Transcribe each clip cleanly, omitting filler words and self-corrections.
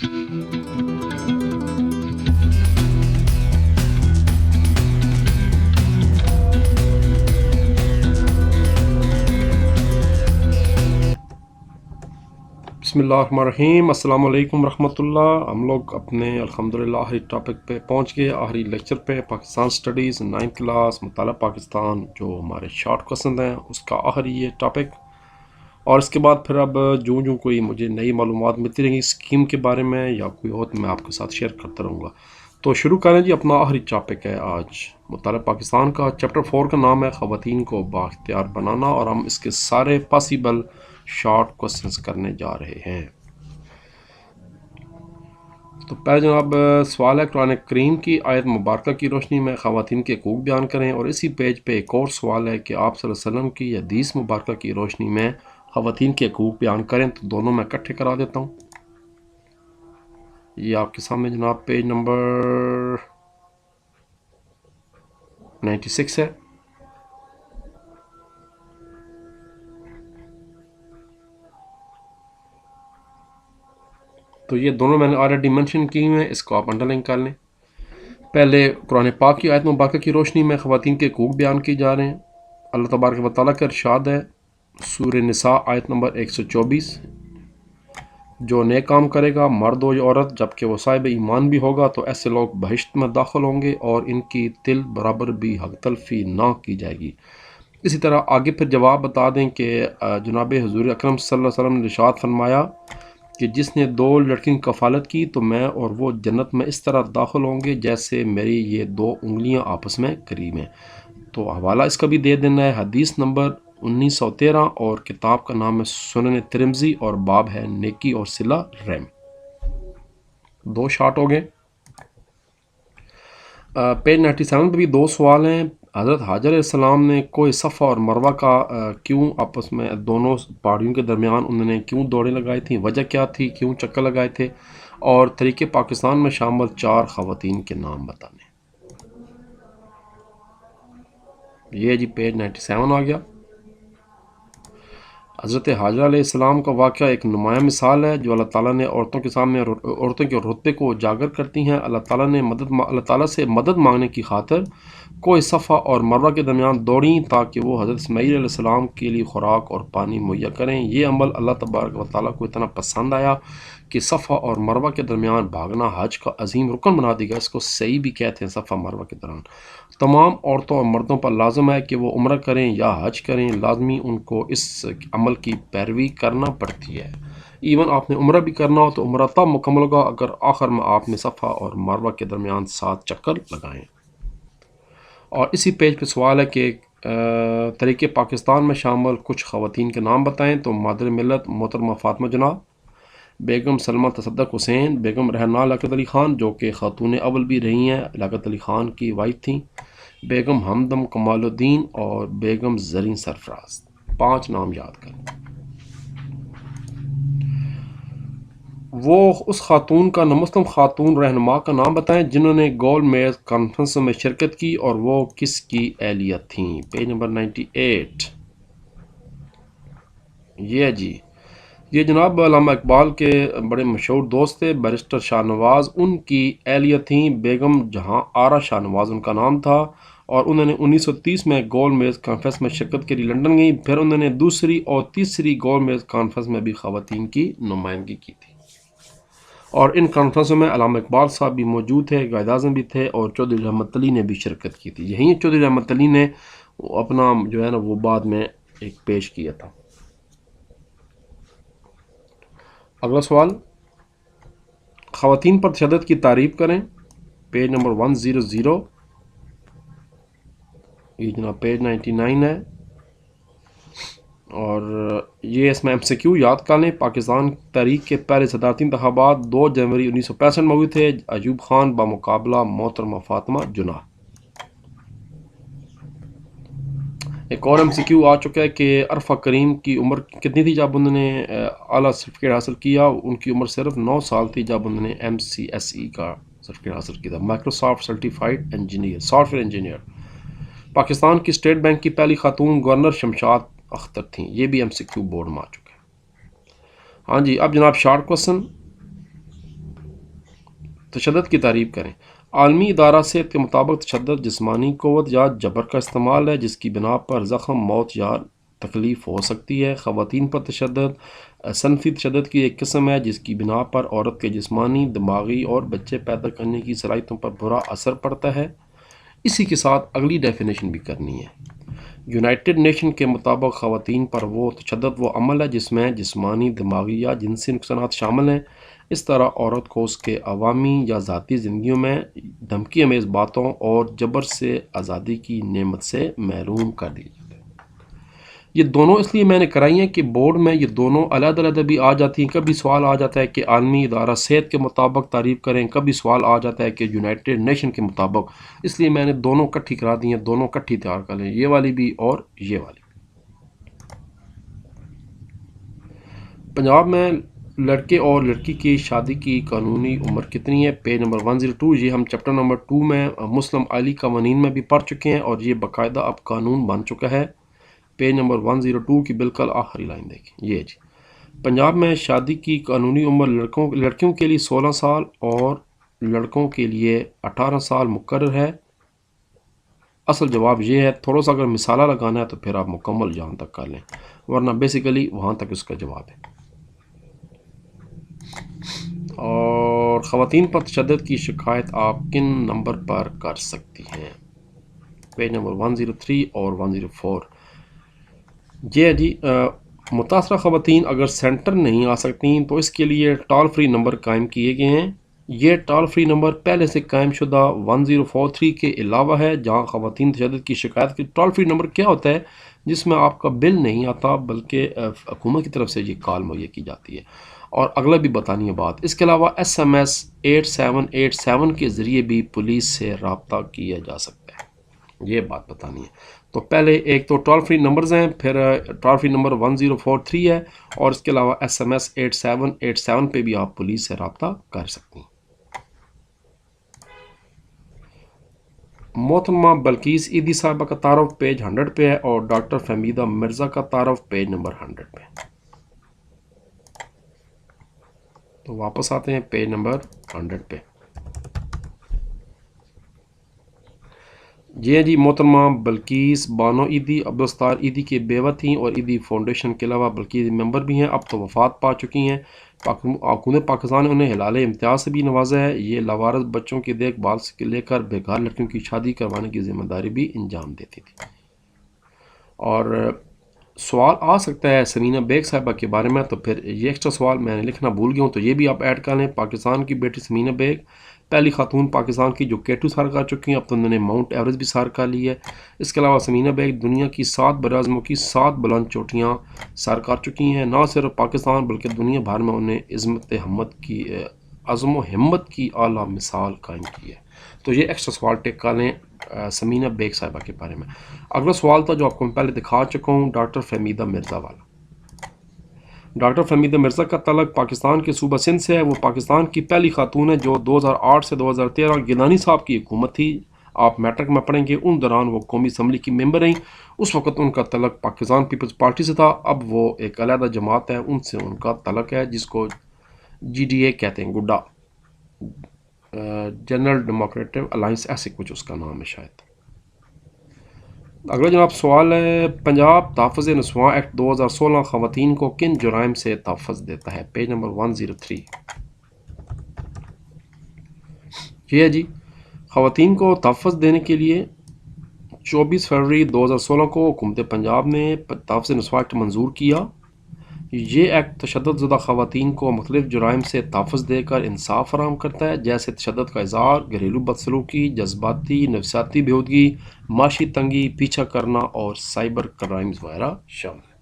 बिस्मिल्लाहिर्रहमानिर्रहीम। अस्सलाम वालेकुम रहमतुल्लाह। हम लोग अपने अल्हम्दुलिल्लाह आखिरी टॉपिक पे पहुंच गए, आखिरी लेक्चर पे। पाकिस्तान स्टडीज़ 9th क्लास मुताला पाकिस्तान, जो हमारे शॉर्ट क्वेश्चन हैं, उसका आखिरी ये टॉपिक। और इसके बाद फिर अब जो कोई मुझे नई मालूमात मिलती रहेंगी स्कीम के बारे में या कोई और, तो मैं आपके साथ शेयर करता रहूँगा। तो शुरू करें जी। अपना आखिरी टॉपिक है आज मुताला पाकिस्तान का। चैप्टर 4 का नाम है ख़वातीन को बाख्तियार बनाना, और हम इसके सारे पॉसिबल शॉर्ट क्वेश्चंस करने जा रहे हैं। तो पहले जनाब सवाल है, कुरान करीम की आयत मुबारक की रोशनी में ख़वातीन के हकूक़ बयान करें। और इसी पेज पे एक और सवाल है कि आप सल्लल्लाहु अलैहि वसल्लम की हदीस मुबारक की रोशनी में ख़वातीन के हकूक़ बयान करें। तो दोनों मैं इकट्ठे करा देता हूँ। ये आपके सामने जनाब पेज नंबर 96 है। तो ये दोनों मैंने ऑलरेडी मेंशन की हुए हैं, इसको आप अंडरलाइन कर लें। पहले कुरान पाक की आयत मुबारक की रोशनी में ख़वातीन के हकूक़ बयान किए जा रहे हैं। अल्लाह तबारक व तआला का इरशाद है, सूरह निसा आयत नंबर 124, जो नेक काम करेगा मर्द हो या औरत, जबकि वो साहिब ईमान भी होगा, तो ऐसे लोग बहिश्त में दाखिल होंगे और इनकी तिल बराबर भी हक तलफी ना की जाएगी। इसी तरह आगे फिर जवाब बता दें कि जनाब हुज़ूर अकरम सल्लल्लाहु अलैहि वसल्लम ने इरशाद फरमाया कि जिसने 2 लड़कियों की कफ़ालत की, तो मैं और वो जन्नत में इस तरह दाखिल होंगे जैसे मेरी ये 2 उंगलियां आपस में करीब हैं। तो हवाला इसका भी दे देना है, हदीस नंबर 1913, और किताब का नाम है सुनन तिरमिज़ी, और बाब है नेकी और सिला रहम। 2 शॉर्ट हो गए। पेज 97 पे भी 2 सवाल हैं। हज़रत हाजर अलैहिस्सलाम ने कोई सफ़ा और मरवा का क्यों आपस में दोनों पहाड़ियों के दरमियान उन्होंने क्यों दौड़ें लगाई थी, वजह क्या थी, क्यों चक्कर लगाए थे, और तरीके पाकिस्तान में शामिल 4 ख़वातीन के नाम बताने। ये जी पेज 97 आ गया। हज़रत हाजरा अलैहिस्सलाम का वाक़या एक नुमाया मिसाल है जो अल्लाह ताला ने औरतों के सामने औरतों के रुतबे को उजागर करती हैं। अल्लाह ताला से मदद मांगने की खातिर कोई सफ़ा और मरवा के दरमियान दौड़ी ताकि वो हज़रत इस्माईल अलैहिस्सलाम के लिए खुराक और पानी मुहैया करें। ये अमल अल्लाह तबारक व तआला को इतना पसंद आया कि सफ़ा और मरवा के दरमियान भागना हज का अजीम रुकन बना दिया। इसको सही भी कहते हैं। सफ़ा मरवा के दौरान तमाम औरतों और मर्दों पर लाजम है कि वो उम्र करें या हज करें, लाजमी उनको इस अमल की पैरवी करना पड़ती है। इवन आपने उम्र भी करना हो तो उम्र तब मुकम्मल होगा अगर आखिर में आपने सफ़ा और मरवा के दरमियान 7 चक्कर लगाएं। और इसी पेज पे सवाल है कि तरीके पाकिस्तान में शामिल कुछ ख़वातीन के नाम बताएं। तो मादर मिल्लत मोहतरमा फ़ातिमा जनाब, बेगम सलमा तसद्दुक़ हुसैन, बेगम रहना लियाक़त अली ख़ान, जो कि ख़ातून अव्वल भी रही हैं, लियाक़त अली ख़ान की वाइफ थी, बेगम हमदम कमालुद्दीन और बेगम ज़रीन सरफराज। 5 नाम याद करें। वो उस खातून का मुस्लिम खातून रहनुमा का नाम बताएं जिन्होंने गोल मेज कॉन्फ्रेंस में शिरकत की, और वो किसकी एहलियत थी। Page number 98। ये जी, ये जनाब अल्लामा इकबाल के बड़े मशहूर दोस्त थे, बैरिस्टर शाहनवाज। उनकी एहलियत थी बेगम जहां आरा शाहनवाज उनका नाम था, और उन्होंने 1930 में गोल मेज कॉन्फ्रेंस में शिरकत के लिए लंदन गई। फिर उन्होंने दूसरी और तीसरी गोल मेज कॉन्फ्रेंस में भी ख़वातीन की नुमाइंदगी की थी, और इन कॉन्फ्रेंसों में अल्लामा इकबाल साहब भी मौजूद थे, कायद आज़म भी थे, और चौधरी रहमत अली ने भी शिरकत की थी। यहीं चौधरी रहमत अली ने अपना जो है ना वो बाद में एक पेश किया था। अगला सवाल, ख़वातीन पर तशद्दुद की तारीफ़ करें। Page number 100। ये जनाब पेज 99 है, और ये इसमें MCQ याद कर लें। पाकिस्तान तहरीक के पहले सदारती इंतखाबात 2 जनवरी 1965 में हुए थे। अयूब खान बामुकाबला मोहतरमा फ़ातिमा जुनाह। एक और MCQ आ चुका है कि अरफा करीम की उम्र कितनी थी जब उन्होंने आला सर्टिफिकेट हासिल किया। उनकी उम्र सिर्फ 9 साल थी जब उन्होंने MCSE का सर्टिफिकेट हासिल किया था, Microsoft certified engineer, software engineer. Pakistan की स्टेट बैंक की पहली खातून गवर्नर शमशाद अख्तर थी। ये भी MCQ बोर्ड में आ चुका है। हाँ जी, अब जनाब शॉर्ट क्वेश्चन। तशद्दुद की तारीफ़ करें। आलमी इदारा सेहत के मुताबिक तशद्दुद जिस्मानी क़ुव्वत या जबर का इस्तेमाल है जिसकी बिना पर ज़ख़म, मौत या तकलीफ़ हो सकती है। ख़वातीन पर तशद्दुद सनफ़ी तशद्दुद की एक किस्म है जिसकी बिना पर औरत के जिस्मानी, दिमागी और बच्चे पैदा करने की सलाहियतों पर बुरा असर पड़ता है। इसी के साथ अगली डेफिनेशन भी करनी है। यूनाइटेड नेशन के मुताबिक ख़वातीन पर वो तशद्दुद वो अमल है जिसमें जिस्मानी, दिमागी या जिनसी नुकसानात शामिल हैं। इस तरह औरत को उसके अवामी या ज़ाती ज़िंदगियों में धमकी अमेज़ बातों और जबर से आज़ादी की नेमत से महरूम कर दिया जाता है। ये दोनों इसलिए मैंने कराई हैं कि बोर्ड में ये दोनों अलग-अलग भी आ जाती हैं। कभी सवाल आ जाता है कि आलमी इदारा सेहत के मुताबिक तारीफ़ करें, कभी सवाल आ जाता है कि यूनाइटेड नेशन के मुताबिक, इसलिए मैंने दोनों इकट्ठी करा दी हैं, दोनों इकट्ठी तैयार कर लें, ये वाली भी और ये वाली। पंजाब में लड़के और लड़की की शादी की कानूनी उम्र कितनी है? Page number 102। ये हम चैप्टर नंबर 2 में मुस्लिम आली कवानीन में भी पढ़ चुके हैं और ये बाकायदा अब कानून बन चुका है। पेज नंबर 102 की बिल्कुल आखिरी लाइन देखें। ये जी, पंजाब में शादी की कानूनी उम्र लड़कियों के लिए 16 साल और लड़कों के लिए 18 साल मुकर्रर है। असल जवाब ये है, थोड़ा सा अगर मिसाला लगाना है तो फिर आप मुकम्मल जहाँ तक कर लें, वरना बेसिकली वहाँ तक उसका जवाब है। और ख़वातीन पर तशद्दुद की शिकायत आप किन नंबर पर कर सकती हैं? पेज नंबर 103 और 104। जी जी, मुतासरा ख़वातीन अगर सेंटर नहीं आ सकती तो इसके लिए टोल फ्री नंबर कायम किए गए हैं। ये टोल फ्री नंबर पहले से कायम शुदा 1043 के अलावा है जहाँ ख़वातीन तशद्दुद की शिकायत की। टोल फ्री नंबर क्या होता है? जिसमें आपका बिल नहीं आता बल्कि हुकूमत की तरफ से ये कॉल मुहैया की जाती है। और अगला भी बतानी है बात, इसके अलावा SMS 8787 के ज़रिए भी पुलिस से रब्ता किया जा सकता है, ये बात बतानी है। तो पहले एक तो टोल फ्री नंबर्स हैं, फिर टोल फ्री नंबर 1043 है और इसके अलावा SMS 8787 पे भी आप पुलिस से रब्ता कर सकती हैं। मोहतरमा बल्कीस ईदी साहबा का तारफ़ पेज 100 पे है और डॉक्टर फहमीदा मिर्ज़ा का तारफ़ पेज नंबर 100 पे है। तो वापस आते हैं पेज नंबर 100 पे। जी, मोहतरमा बल्कीस बानो ईदी अब्दुलस्तार ईदी की बेवा थीं और ईदी फाउंडेशन के अलावा बल्कीस मेंबर भी हैं, अब तो वफ़ात पा चुकी हैं। हुकूमत पाकिस्तान ने उन्हें हिलाल इम्तियाज़ से भी नवाजा है। ये लावारिस बच्चों की देखभाल से लेकर बेकार लड़कियों की शादी करवाने की जिम्मेदारी भी अंजाम देती थी। और सवाल आ सकता है समीना बेग साहिबा के बारे में, तो फिर ये एक्स्ट्रा सवाल मैंने लिखना भूल गया हूँ, तो ये भी आप ऐड कर लें। पाकिस्तान की बेटी समीना बेग पहली खातून पाकिस्तान की जो K2 सर कर चुकी हैं, अब तो उन्होंने माउंट एवरेस्ट भी सर कर ली है। इसके अलावा समीना बेग दुनिया की 7 बराज़मों की 7 बुलंद चोटियाँ सर कर चुकी हैं। ना सिर्फ पाकिस्तान बल्कि दुनिया भर में उन्हें अज़्म हिम्मत की आला मिसाल कायम की है। तो ये एक्स्ट्रा सवाल टिक कर लें समीना बेग साहिबा के बारे में। अगला सवाल था जो आपको मैं पहले दिखा चुका हूँ, डॉक्टर फहमीदा मिर्ज़ा वाला। डॉक्टर फहमीदा मिर्ज़ा का तलक पाकिस्तान के सूबा सिंध से है। वो पाकिस्तान की पहली खातून है जो 2008 से 2013 गिलानी साहब की हुकूमत थी, आप मैट्रिक में पढ़ेंगे, उन दौरान वो कौमी असम्बली की मेंबर रहीं। उस वक्त उनका तलक पाकिस्तान पीपल्स पार्टी से था, अब वो एक अलहदा जमात है, उनसे उनका तलक है जिसको GDA कहते हैं, गुड्डा जनरल डेमोक्रेटिक अलायंस, ऐसे कुछ उसका नाम है शायद। अगला जनाब सवाल है, पंजाब तहफ़्फ़ुज़ नस्वां एक्ट 2016 ख़वातीन को किन जुराइम से तहफ़्फ़ुज़ देता है? Page number 103। ये है जी, ख़वातीन को तहफ़्फ़ुज़ देने के लिए 24 फरवरी 2016 को हुकूमत पंजाब ने तहफ़्फ़ुज़ नस्वां एक्ट मंजूर किया। ये एक्ट तशद्दुद ख़वातीन को मुख्तलिफ़ जुराइम से तहफ़्फ़ुज़ देकर इंसाफ़ फराहम करता है, जैसे तशद्दुद का इज़हार, घरेलू बदसलूकी, जज्बाती नफसियाती बेहूदगी, माशी तंगी, पीछा करना और साइबर क्राइम्स वगैरह शामिल है।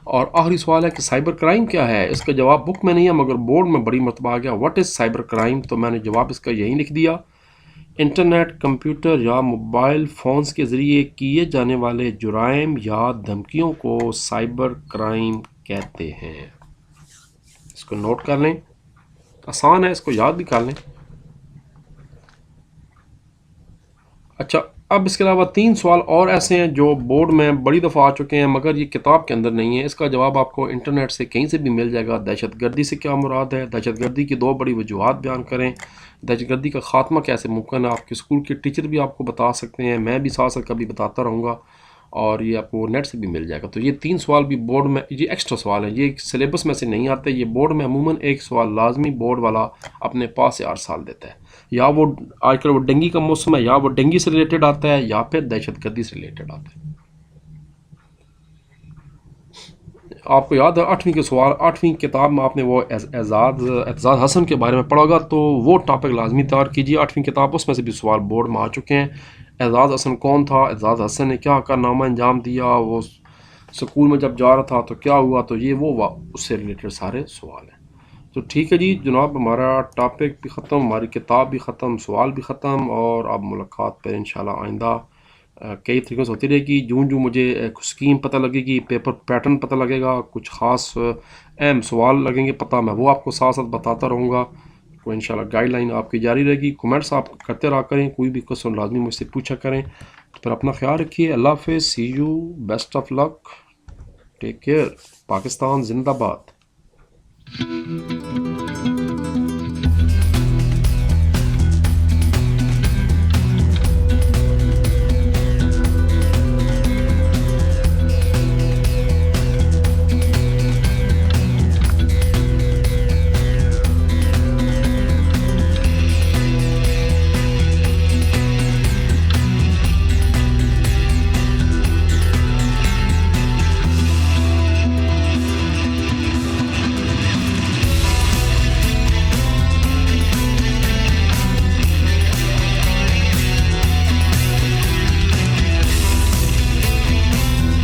और आखिरी सवाल है कि साइबर क्राइम क्या है? इसका जवाब बुक में नहीं है मगर बोर्ड में बड़ी मरतबा आ गया, व्हाट इज़ साइबर क्राइम? तो मैंने जवाब इसका यही लिख दिया, इंटरनेट, कंप्यूटर या मोबाइल फ़ोन्स के ज़रिए किए जाने वाले जुराइम या धमकियों को साइबर क्राइम कहते हैं। इसको नोट कर लें, आसान है, इसको याद भी कर लें। अच्छा, اب اس کے علاوہ 3 سوال اور ایسے ہیں جو بورڈ میں بڑی دفعہ آ چکے ہیں مگر یہ کتاب کے اندر نہیں ہے. اس کا جواب آپ کو انٹرنیٹ سے کہیں سے بھی مل جائے گا. دہشت گردی سے کیا مراد ہے؟ دہشت گردی کی 2 بڑی وجوہات بیان کریں. دہشت گردی کا خاتمہ کیسے ممکن ہے؟ آپ کے اسکول کے ٹیچر بھی آپ کو بتا سکتے ہیں، میں بھی ساتھ ساتھ کبھی بتاتا رہوں گا، اور یہ آپ کو نیٹ سے بھی مل جائے گا. تو یہ 3 سوال بھی بورڈ میں، یہ ایکسٹرا سوال ہیں، یہ سلیبس میں سے نہیں آتے. یہ بورڈ میں عموماً ایک سوال لازمی بورڈ والا اپنے پاس سے ہر سال دیتا ہے. یا وہ آج کل وہ ڈینگی کا موسم ہے، یا وہ ڈینگی سے ریلیٹڈ آتا ہے یا پھر دہشت گردی سے ریلیٹڈ آتا ہے. آپ کو یاد ہے 8ویں کے سوال، 8ویں کتاب میں آپ نے وہ اعتزاز حسن کے بارے میں پڑھا ہوگا، تو وہ ٹاپک لازمی تیار کیجیے. 8ویں کتاب، اس میں سے بھی سوال بورڈ میں آ چکے ہیں. اعتزاز حسن کون تھا؟ اعتزاز حسن نے کیا کارنامہ انجام دیا؟ وہ سکول میں جب جا رہا تھا تو کیا ہوا؟ تو یہ وہ اس سے ریلیٹڈ سارے سوال ہیں. تو ٹھیک ہے جی جناب، ہمارا ٹاپک بھی ختم، ہماری کتاب بھی ختم، سوال بھی ختم، اور اب ملاقات پہ انشاءاللہ آئندہ کئی طریقوں سے ہوتی رہے گی. جوں مجھے کچھ اسکیم پتہ لگے گی، پیپر پیٹرن پتہ لگے گا، کچھ خاص اہم سوال لگیں گے پتہ، میں وہ آپ کو ساتھ ساتھ بتاتا رہوں گا. تو انشاءاللہ گائیڈ لائن آپ کی جاری رہے گی. کمنٹس آپ کرتے رہا کریں، کوئی بھی کوشچن لازمی مجھ سے پوچھا کریں. پھر اپنا خیال رکھیے. اللہ حافظ. See you. Best of luck. Take care. Pakistan زندہ باد.